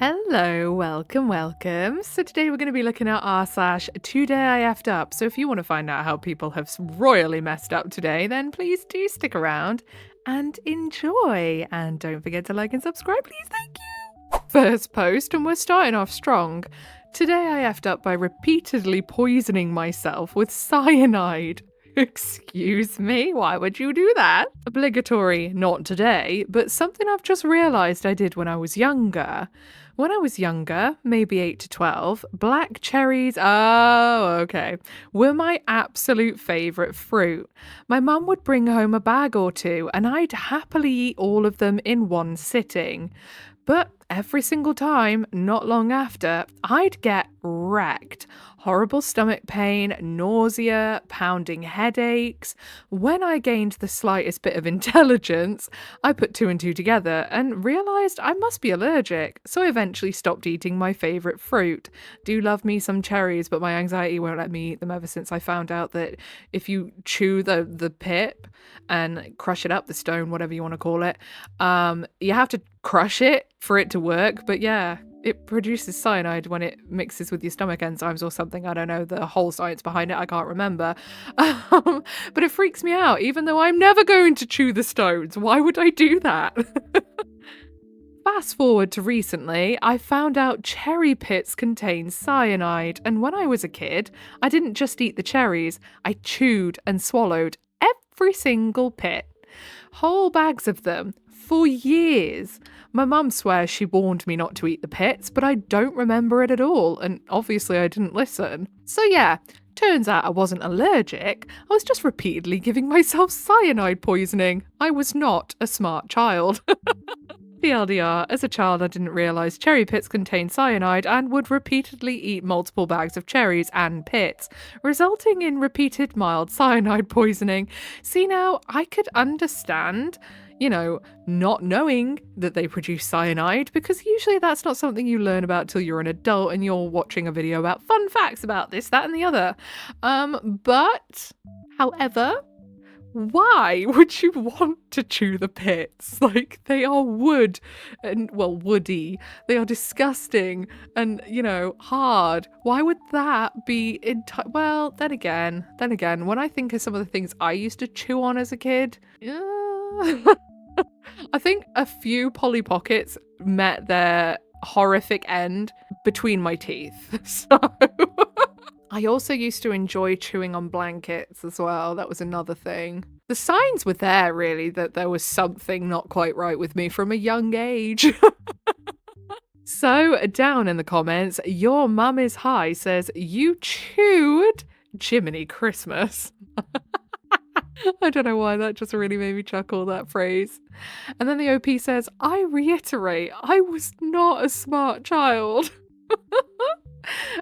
Hello, welcome. So today we're going to be looking at r/today I effed up. So if you want to find out how people have royally messed up today, then please do stick around and enjoy. And don't forget to like and subscribe, please. Thank you. First post, and we're starting off strong. Today I effed up by repeatedly poisoning myself with cyanide. Excuse me, why would you do that? Obligatory, not today, but something I've just realised I did when I was younger. When I was younger, maybe 8 to 12, black cherries, were my absolute favourite fruit. My mum would bring home a bag or two, and I'd happily eat all of them in one sitting. But every single time, not long after, I'd get wrecked. Horrible stomach pain, nausea, pounding headaches. When I gained the slightest bit of intelligence, I put two and two together and realised I must be allergic, so I eventually stopped eating my favourite fruit. Do love me some cherries, but my anxiety won't let me eat them ever since I found out that if you chew the pip and crush it up, the stone, whatever you want to call it, you have to crush it for it to work. But yeah, it produces cyanide when it mixes with your stomach enzymes or something. I don't know the whole science behind it. I can't remember. But it freaks me out, even though I'm never going to chew the stones. Why would I do that? Fast forward to recently, I found out cherry pits contain cyanide. And when I was a kid, I didn't just eat the cherries. I chewed and swallowed every single pit. Whole bags of them. For years. My mum swears she warned me not to eat the pits, but I don't remember it at all, and obviously I didn't listen. So yeah, turns out I wasn't allergic, I was just repeatedly giving myself cyanide poisoning. I was not a smart child. TLDR, as a child I didn't realise cherry pits contain cyanide and would repeatedly eat multiple bags of cherries and pits, resulting in repeated mild cyanide poisoning. See now, I could understand not knowing that they produce cyanide, because usually that's not something you learn about till you're an adult and you're watching a video about fun facts about this, that, and the other. However, why would you want to chew the pits? Like, they are wood and, well, woody. They are disgusting and, hard. Why would that be well, then again, when I think of some of the things I used to chew on as a kid, I think a few Polly Pockets met their horrific end between my teeth. So I also used to enjoy chewing on blankets as well. That was another thing. The signs were there, really, that there was something not quite right with me from a young age. So, down in the comments, your mum is high says, you chewed Jiminy Christmas. I don't know why, that just really made me chuckle, that phrase. And then the OP says, I reiterate, I was not a smart child.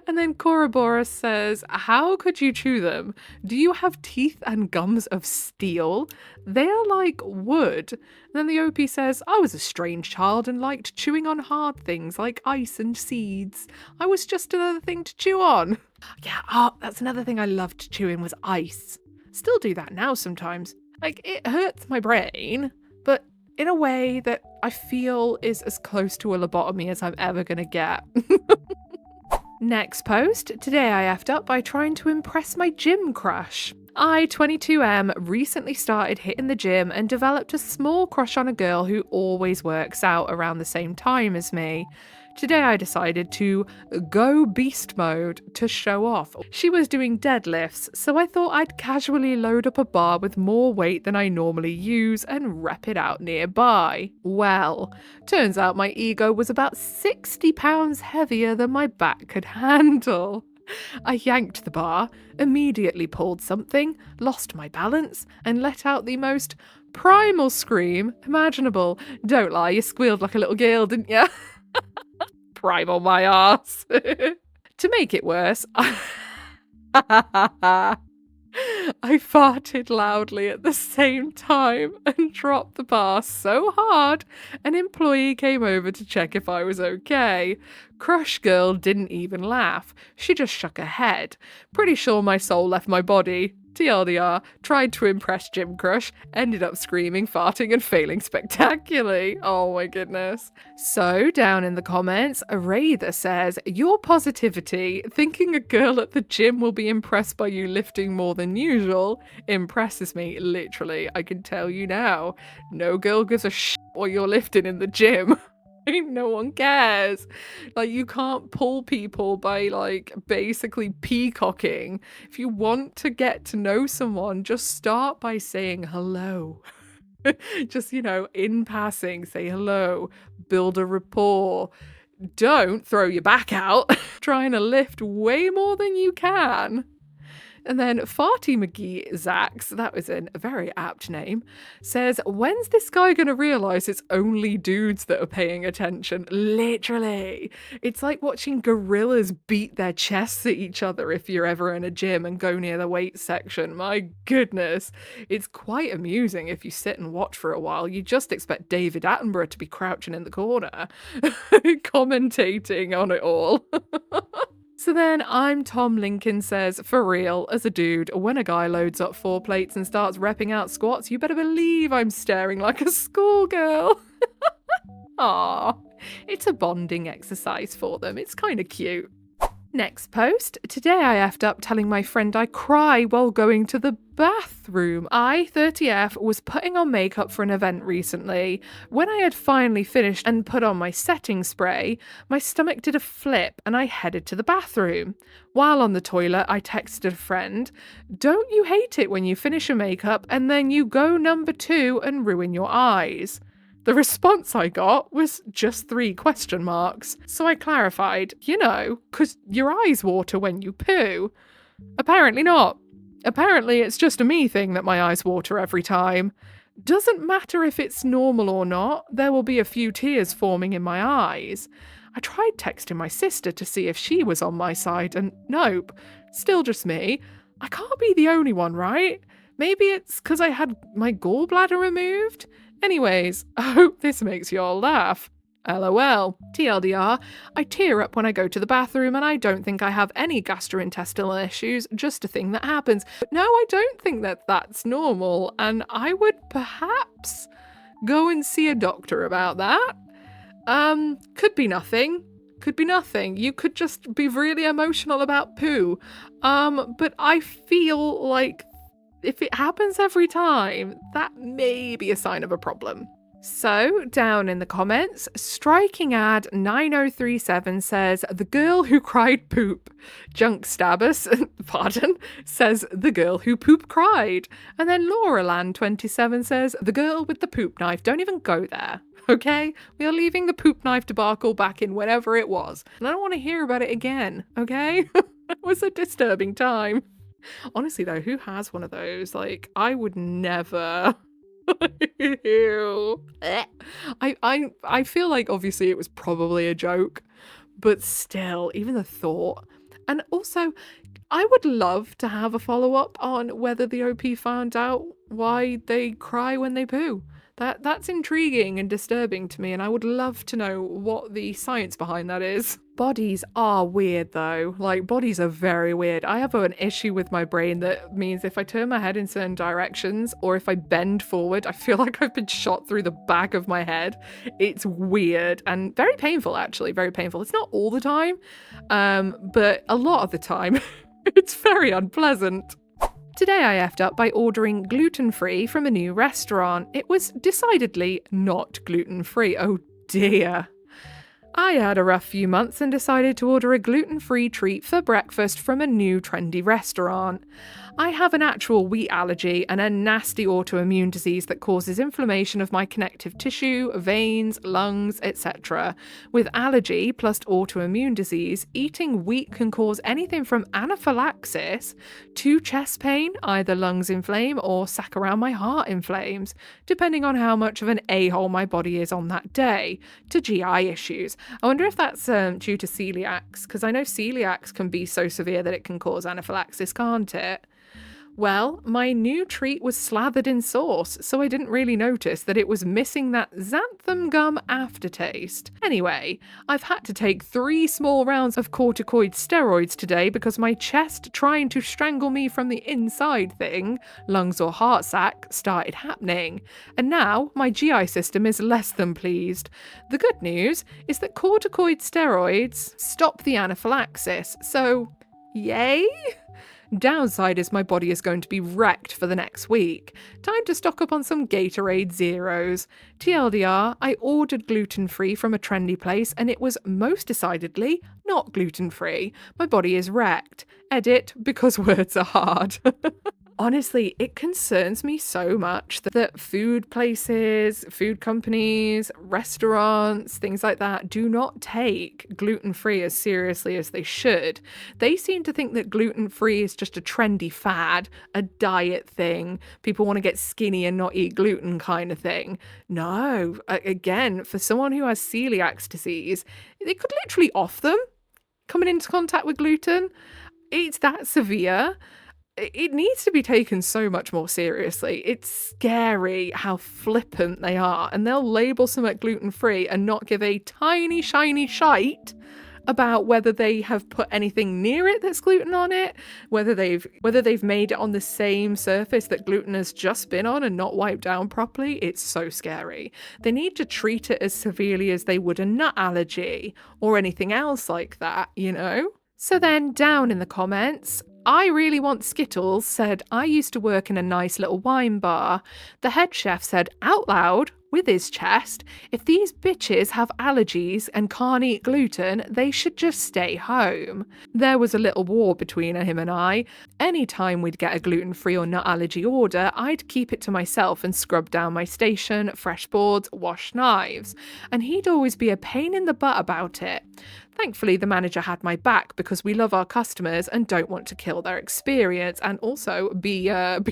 And then Koroboros says, how could you chew them? Do you have teeth and gums of steel? They are like wood. And then the OP says, I was a strange child and liked chewing on hard things like ice and seeds. I was just another thing to chew on. Yeah, that's another thing I loved chewing was ice. Still do that now sometimes. Like, it hurts my brain, but in a way that I feel is as close to a lobotomy as I'm ever gonna get. Next post. Today I effed up by trying to impress my gym crush. I, 22M, recently started hitting the gym and developed a small crush on a girl who always works out around the same time as me. Today I decided to go beast mode to show off. She was doing deadlifts, so I thought I'd casually load up a bar with more weight than I normally use and rep it out nearby. Well, turns out my ego was about 60 pounds heavier than my back could handle. I yanked the bar, immediately pulled something, lost my balance, and let out the most primal scream imaginable. Don't lie, you squealed like a little girl, didn't you? Primal my arse. To make it worse, I farted loudly at the same time and dropped the bar so hard an employee came over to check if I was okay. Crush Girl didn't even laugh. She just shook her head. Pretty sure my soul left my body. TLDR, tried to impress Gym Crush, ended up screaming, farting, and failing spectacularly. Oh my goodness. So, down in the comments, Aretha says, your positivity, thinking a girl at the gym will be impressed by you lifting more than usual, impresses me, literally. I can tell you now, no girl gives a shit what you're lifting in the gym. No one cares. Like, you can't pull people by, like, basically peacocking. If you want to get to know someone, just start by saying hello. Just, in passing, say hello, build a rapport. Don't throw your back out trying to lift way more than you can. And then Farty McGee Zax, that was a very apt name, says, when's this guy going to realise it's only dudes that are paying attention? Literally. It's like watching gorillas beat their chests at each other if you're ever in a gym and go near the weight section. My goodness. It's quite amusing if you sit and watch for a while. You just expect David Attenborough to be crouching in the corner, commentating on it all. So then I'm Tom Lincoln says, for real, as a dude, when a guy loads up 4 plates and starts repping out squats, you better believe I'm staring like a schoolgirl. Aww, it's a bonding exercise for them. It's kind of cute. Next post. Today I effed up telling my friend I cry while going to the bathroom. I, 30F, was putting on makeup for an event recently. When I had finally finished and put on my setting spray, my stomach did a flip and I headed to the bathroom. While on the toilet, I texted a friend, don't you hate it when you finish your makeup and then you go number 2 and ruin your eyes? The response I got was just 3 question marks. So I clarified, 'cause your eyes water when you poo. Apparently not. Apparently it's just a me thing that my eyes water every time. Doesn't matter if it's normal or not, there will be a few tears forming in my eyes. I tried texting my sister to see if she was on my side and nope, still just me. I can't be the only one, right? Maybe it's 'cause I had my gallbladder removed? Anyways, I hope this makes you all laugh. LOL. TLDR, I tear up when I go to the bathroom and I don't think I have any gastrointestinal issues, just a thing that happens. But no, I don't think that that's normal, and I would perhaps go and see a doctor about that. Could be nothing. Could be nothing. You could just be really emotional about poo. But I feel like if it happens every time, that may be a sign of a problem. So, down in the comments, Striking Ad 9037 says, the girl who cried poop. Junk Stabbus, pardon, says, the girl who poop cried. And then Lauraland27 says, the girl with the poop knife. Don't even go there, okay? We are leaving the poop knife debacle back in whenever it was. And I don't want to hear about it again, okay? It was a disturbing time. Honestly, though, who has one of those? Like, I would never. Ew. I feel like obviously it was probably a joke, but still, even the thought. And also, I would love to have a follow-up on whether the OP found out why they cry when they poo. That's intriguing and disturbing to me, and I would love to know what the science behind that is. Bodies are weird though. Like, bodies are very weird. I have an issue with my brain that means if I turn my head in certain directions or if I bend forward, I feel like I've been shot through the back of my head. It's weird and very painful, actually. Very painful. It's not all the time, but a lot of the time it's very unpleasant. Today I effed up by ordering gluten-free from a new restaurant. It was decidedly not gluten-free. Oh dear. I had a rough few months and decided to order a gluten-free treat for breakfast from a new trendy restaurant. I have an actual wheat allergy and a nasty autoimmune disease that causes inflammation of my connective tissue, veins, lungs, etc. With allergy plus autoimmune disease, eating wheat can cause anything from anaphylaxis to chest pain, either lungs inflame or sac around my heart inflames, depending on how much of an a-hole my body is on that day, to GI issues. I wonder if that's due to celiacs, because I know celiacs can be so severe that it can cause anaphylaxis, can't it? Well, my new treat was slathered in sauce, so I didn't really notice that it was missing that xanthan gum aftertaste. Anyway, I've had to take 3 small rounds of corticoid steroids today because my chest trying to strangle me from the inside thing, lungs or heart sac, started happening. And now my GI system is less than pleased. The good news is that corticoid steroids stop the anaphylaxis, so yay? Downside is my body is going to be wrecked for the next week. Time to stock up on some Gatorade Zeros. TLDR, I ordered gluten-free from a trendy place and it was most decidedly not gluten-free. My body is wrecked. Edit, because words are hard. Honestly, it concerns me so much that food places, food companies, restaurants, things like that do not take gluten-free as seriously as they should. They seem to think that gluten-free is just a trendy fad, a diet thing, people want to get skinny and not eat gluten kind of thing. No, again, for someone who has celiac disease, it could literally off them coming into contact with gluten. It's that severe. It needs to be taken so much more seriously. It's scary how flippant they are, and they'll label something gluten-free and not give a tiny shiny shite about whether they have put anything near it that's gluten on it, whether they've made it on the same surface that gluten has just been on and not wiped down properly. It's so scary. They need to treat it as severely as they would a nut allergy or anything else like that, you know? So then down in the comments, I really want Skittles said, I used to work in a nice little wine bar. The head chef said out loud, with his chest, if these bitches have allergies and can't eat gluten, they should just stay home. There was a little war between him and I. Any time we'd get a gluten-free or nut allergy order, I'd keep it to myself and scrub down my station, fresh boards, wash knives. And he'd always be a pain in the butt about it. Thankfully, the manager had my back because we love our customers and don't want to kill their experience and also be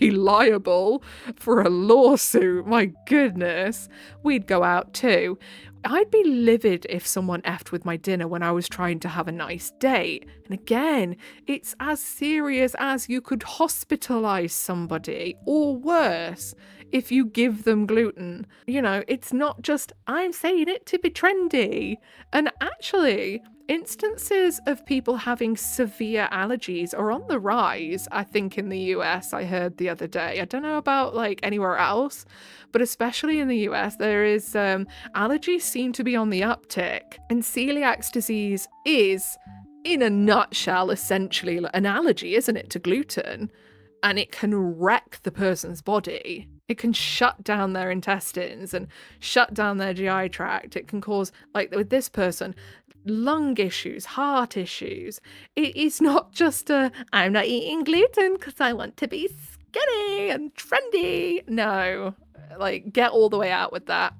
liable for a lawsuit. My goodness. We'd go out too. I'd be livid if someone effed with my dinner when I was trying to have a nice date. And again, it's as serious as you could hospitalize somebody, or worse, if you give them gluten. You know, it's not just, I'm saying it to be trendy. And actually, instances of people having severe allergies are on the rise, I think, in the US, I heard the other day. I don't know about like anywhere else, but especially in the US, there is allergies seem to be on the uptick. And celiac disease is, in a nutshell, essentially an allergy, isn't it, to gluten? And it can wreck the person's body. It can shut down their intestines and shut down their GI tract. It can cause, like with this person, lung issues, heart issues. It is not just I'm not eating gluten because I want to be skinny and trendy. No, like get all the way out with that.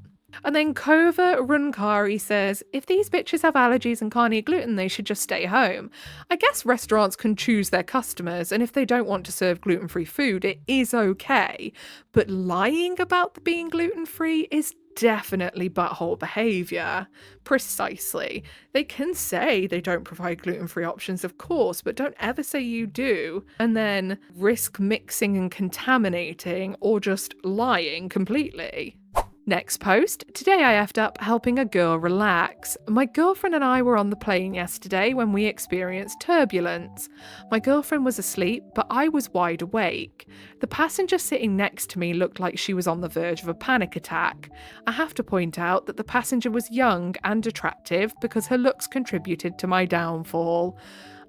And then Kova Runkari says, if these bitches have allergies and can't eat gluten, they should just stay home. I guess restaurants can choose their customers, and if they don't want to serve gluten-free food, it is okay. But lying about being gluten-free is definitely butthole behaviour. Precisely. They can say they don't provide gluten-free options, of course, but don't ever say you do, and then risk mixing and contaminating or just lying completely. Next post. Today I effed up helping a girl relax. My girlfriend and I were on the plane yesterday when we experienced turbulence. My girlfriend was asleep, but I was wide awake. The passenger sitting next to me looked like she was on the verge of a panic attack. I have to point out that the passenger was young and attractive because her looks contributed to my downfall.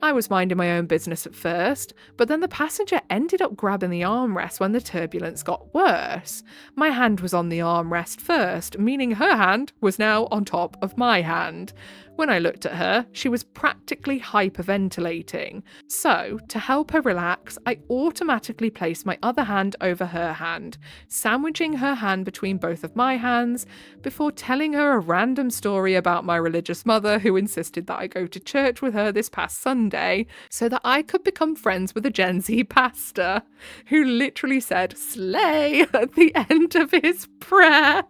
I was minding my own business at first, but then the passenger ended up grabbing the armrest when the turbulence got worse. My hand was on the armrest first, meaning her hand was now on top of my hand. When I looked at her, she was practically hyperventilating. So, to help her relax, I automatically placed my other hand over her hand, sandwiching her hand between both of my hands, before telling her a random story about my religious mother who insisted that I go to church with her this past Sunday so that I could become friends with a Gen Z pastor who literally said "slay" at the end of his prayer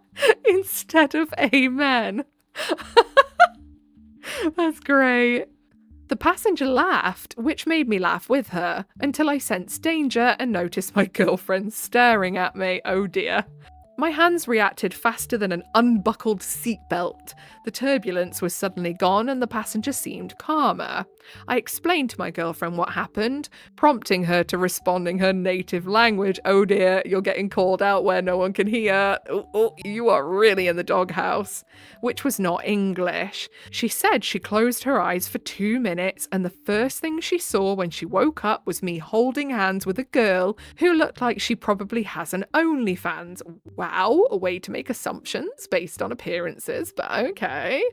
instead of amen. That's great. The passenger laughed, which made me laugh with her, until I sensed danger and noticed my girlfriend staring at me. Oh dear. My hands reacted faster than an unbuckled seatbelt. The turbulence was suddenly gone and the passenger seemed calmer. I explained to my girlfriend what happened, prompting her to respond in her native language. Oh dear, you're getting called out where no one can hear. Oh, you are really in the doghouse. Which was not English. She said she closed her eyes for 2 minutes and the first thing she saw when she woke up was me holding hands with a girl who looked like she probably has an OnlyFans. Wow, a way to make assumptions based on appearances, but okay.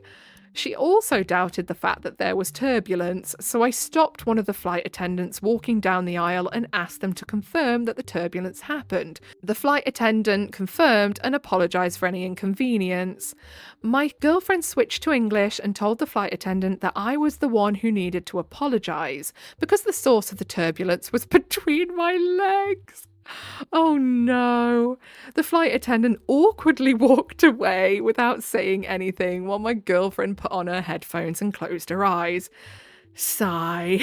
She also doubted the fact that there was turbulence, so I stopped one of the flight attendants walking down the aisle and asked them to confirm that the turbulence happened. The flight attendant confirmed and apologised for any inconvenience. My girlfriend switched to English and told the flight attendant that I was the one who needed to apologise because the source of the turbulence was between my legs. Oh no. The flight attendant awkwardly walked away without saying anything while my girlfriend put on her headphones and closed her eyes. Sigh.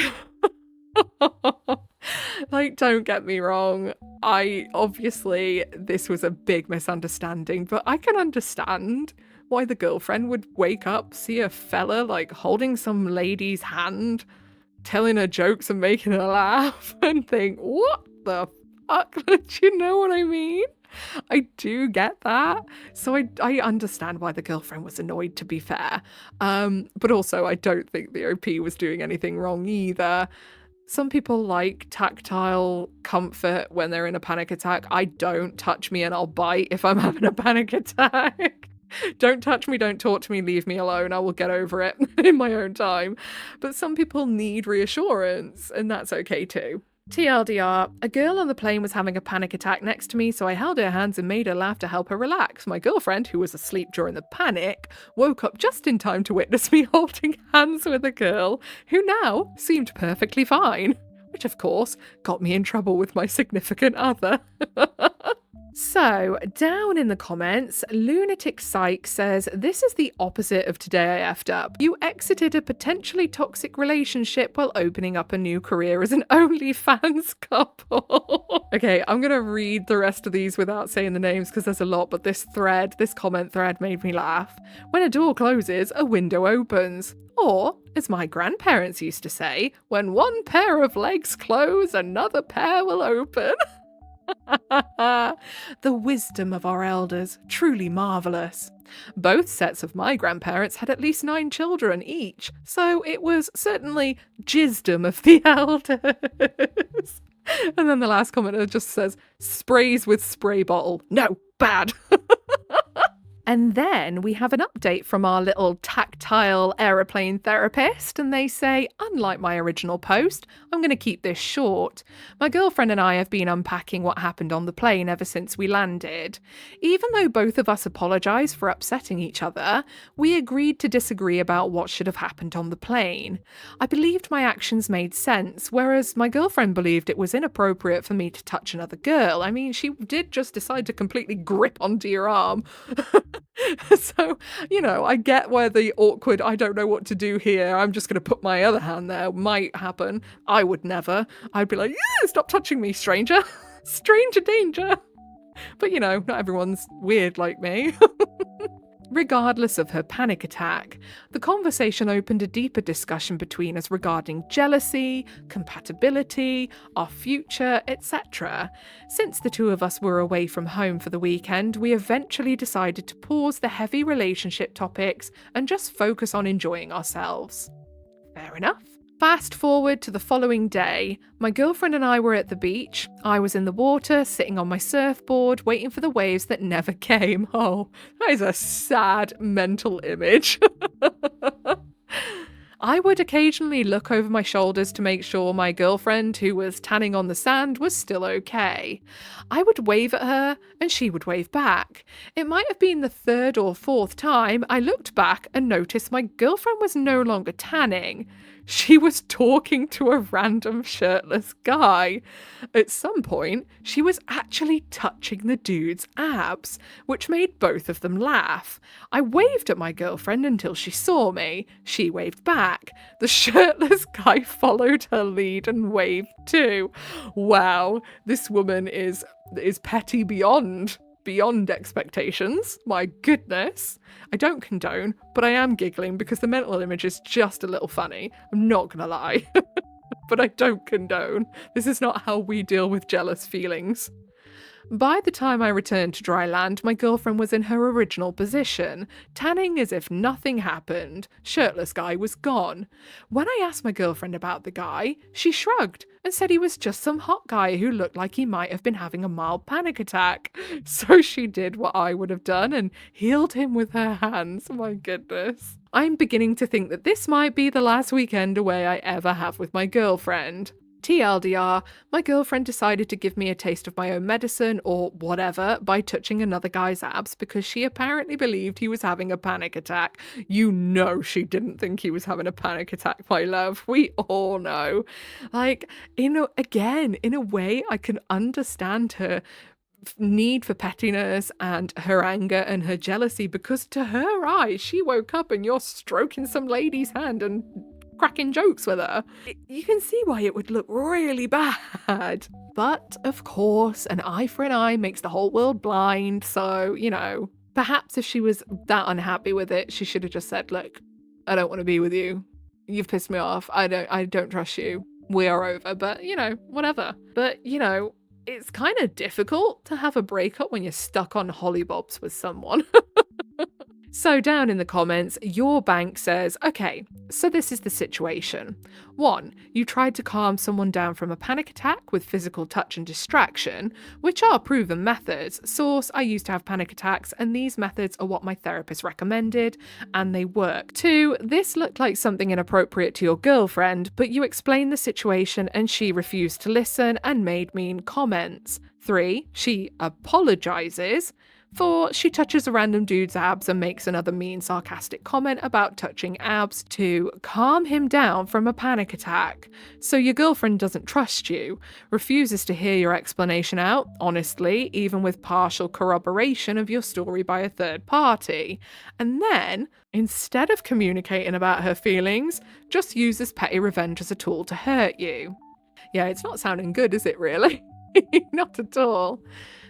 Like, don't get me wrong. Obviously, this was a big misunderstanding, but I can understand why the girlfriend would wake up, see a fella, like, holding some lady's hand, telling her jokes and making her laugh, and think, what the fuck? Do you know what I mean? I do get that. So I understand why the girlfriend was annoyed, to be fair. But also, I don't think the OP was doing anything wrong either. Some people like tactile comfort when they're in a panic attack. I don't. Touch me and I'll bite if I'm having a panic attack. Don't touch me, don't talk to me, leave me alone. I will get over it in my own time. But some people need reassurance, and that's okay too. TLDR, a girl on the plane was having a panic attack next to me, so I held her hands and made her laugh to help her relax. My girlfriend, who was asleep during the panic, woke up just in time to witness me holding hands with a girl who now seemed perfectly fine, which of course got me in trouble with my significant other. So, down in the comments, Lunatic Psych says, this is the opposite of today I effed up. You exited a potentially toxic relationship while opening up a new career as an OnlyFans couple. Okay, I'm going to read the rest of these without saying the names because there's a lot, but this comment thread made me laugh. When a door closes, a window opens. Or, as my grandparents used to say, when one pair of legs close, another pair will open. The wisdom of our elders, truly marvellous. Both sets of my grandparents had at least 9 children each, so it was certainly gisdom of the elders. And then the last commenter just says, sprays with spray bottle. No, bad. And then we have an update from our little tactile aeroplane therapist, and they say, unlike my original post, I'm going to keep this short. My girlfriend and I have been unpacking what happened on the plane ever since we landed. Even though both of us apologise for upsetting each other, we agreed to disagree about what should have happened on the plane. I believed my actions made sense, whereas my girlfriend believed it was inappropriate for me to touch another girl. I mean, she did just decide to completely grip onto your arm. So, I get where the awkward, I don't know what to do here, I'm just going to put my other hand there might happen. I would never. I'd be like, stop touching me, stranger. Stranger danger. But, not everyone's weird like me. Regardless of her panic attack, the conversation opened a deeper discussion between us regarding jealousy, compatibility, our future, etc. Since the two of us were away from home for the weekend, we eventually decided to pause the heavy relationship topics and just focus on enjoying ourselves. Fair enough. Fast forward to the following day. My girlfriend and I were at the beach. I was in the water, sitting on my surfboard, waiting for the waves that never came. Oh, that is a sad mental image. I would occasionally look over my shoulders to make sure my girlfriend, who was tanning on the sand, was still okay. I would wave at her, and she would wave back. It might have been the 3rd or 4th time I looked back and noticed my girlfriend was no longer tanning. She was talking to a random shirtless guy. At some point, she was actually touching the dude's abs, which made both of them laugh. I waved at my girlfriend until she saw me. She waved back. The shirtless guy followed her lead and waved too. Wow, this woman is petty beyond expectations. My goodness. I don't condone, but I am giggling because the mental image is just a little funny. I'm not gonna lie. But I don't condone. This is not how we deal with jealous feelings. By the time I returned to dry land, my girlfriend was in her original position, tanning as if nothing happened. Shirtless guy was gone. When I asked my girlfriend about the guy, she shrugged and said he was just some hot guy who looked like he might have been having a mild panic attack. So she did what I would have done and healed him with her hands. My goodness. I'm beginning to think that this might be the last weekend away I ever have with my girlfriend. TLDR, my girlfriend decided to give me a taste of my own medicine or whatever by touching another guy's abs because she apparently believed he was having a panic attack. You know she didn't think he was having a panic attack, my love. We all know. Like, in a way, I can understand her need for pettiness and her anger and her jealousy because to her eyes, she woke up and you're stroking some lady's hand and cracking jokes with her. You can see why it would look really bad. But, of course, an eye for an eye makes the whole world blind, so, perhaps if she was that unhappy with it, she should have just said, look, I don't want to be with you. You've pissed me off. I don't trust you. We are over. But, whatever. But, it's kind of difficult to have a breakup when you're stuck on hollybobs with someone. So down in the comments, your bank says, okay, so this is the situation. 1. You tried to calm someone down from a panic attack with physical touch and distraction, which are proven methods. Source, I used to have panic attacks, and these methods are what my therapist recommended, and they work. 2. This looked like something inappropriate to your girlfriend, but you explained the situation and she refused to listen and made mean comments. 3. She apologizes. 4. She touches a random dude's abs and makes another mean, sarcastic comment about touching abs to calm him down from a panic attack. So your girlfriend doesn't trust you, refuses to hear your explanation out, honestly, even with partial corroboration of your story by a third party. And then, instead of communicating about her feelings, just uses petty revenge as a tool to hurt you. Yeah, it's not sounding good, is it really? Not at all.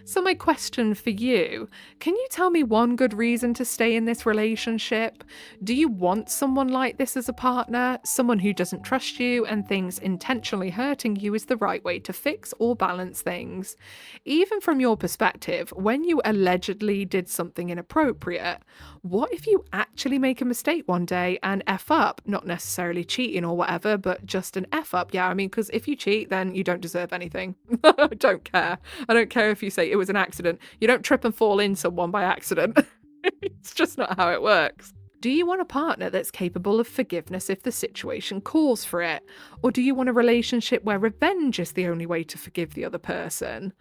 So my question for you, can you tell me one good reason to stay in this relationship? Do you want someone like this as a partner? Someone who doesn't trust you and thinks intentionally hurting you is the right way to fix or balance things? Even from your perspective, when you allegedly did something inappropriate, what if you actually make a mistake one day and F up? Not necessarily cheating or whatever, but just an F up. Yeah, I mean, because if you cheat, then you don't deserve anything. I don't care. I don't care if you say it was an accident. You don't trip and fall in someone by accident. It's just not how it works. Do you want a partner that's capable of forgiveness if the situation calls for it? Or do you want a relationship where revenge is the only way to forgive the other person?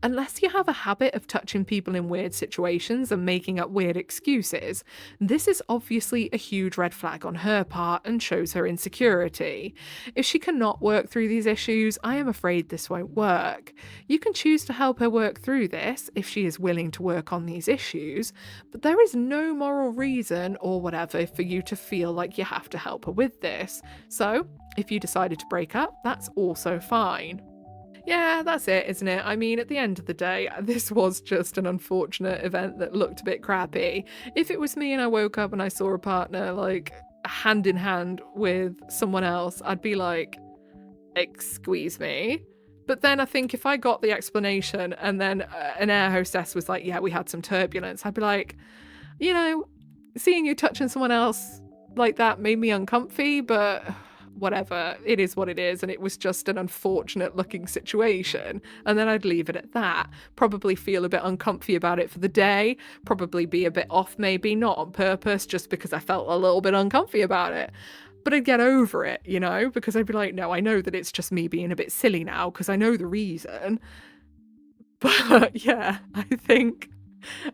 Unless you have a habit of touching people in weird situations and making up weird excuses, this is obviously a huge red flag on her part and shows her insecurity. If she cannot work through these issues, I am afraid this won't work. You can choose to help her work through this if she is willing to work on these issues, but there is no moral reason or whatever for you to feel like you have to help her with this. So, if you decided to break up, that's also fine. Yeah, that's it, isn't it? I mean, at the end of the day, this was just an unfortunate event that looked a bit crappy. If it was me and I woke up and I saw a partner, like, hand in hand with someone else, I'd be like, excuse me? But then I think if I got the explanation and then an air hostess was like, yeah, we had some turbulence, I'd be like, seeing you touching someone else like that made me uncomfy, but whatever, it is what it is, and it was just an unfortunate looking situation, and then I'd leave it at that. Probably feel a bit uncomfy about it for the day, probably be a bit off maybe, not on purpose, just because I felt a little bit uncomfy about it. But I'd get over it, because I'd be like, no, I know that it's just me being a bit silly now, because I know the reason. But yeah, I think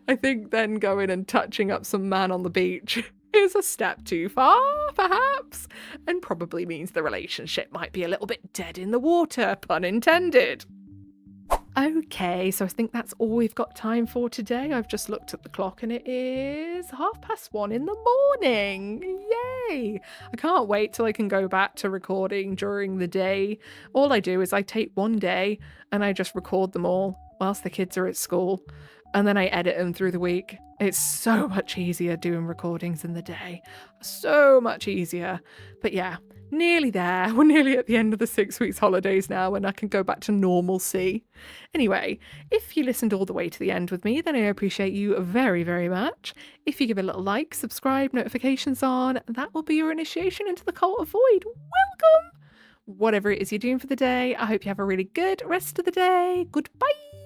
then going and touching up some man on the beach is a step too far, perhaps, and probably means the relationship might be a little bit dead in the water, pun intended. Okay, so I think that's all we've got time for today. I've just looked at the clock and it is 1:30 in the morning. Yay! I can't wait till I can go back to recording during the day. All I do is I take one day and I just record them all whilst the kids are at school, and then I edit them through the week. It's so much easier doing recordings in the day. So much easier. But yeah, nearly there. We're nearly at the end of the 6 weeks holidays now and I can go back to normalcy. Anyway, if you listened all the way to the end with me, then I appreciate you very, very much. If you give a little like, subscribe, notifications on, that will be your initiation into the cult of void. Welcome! Whatever it is you're doing for the day, I hope you have a really good rest of the day. Goodbye!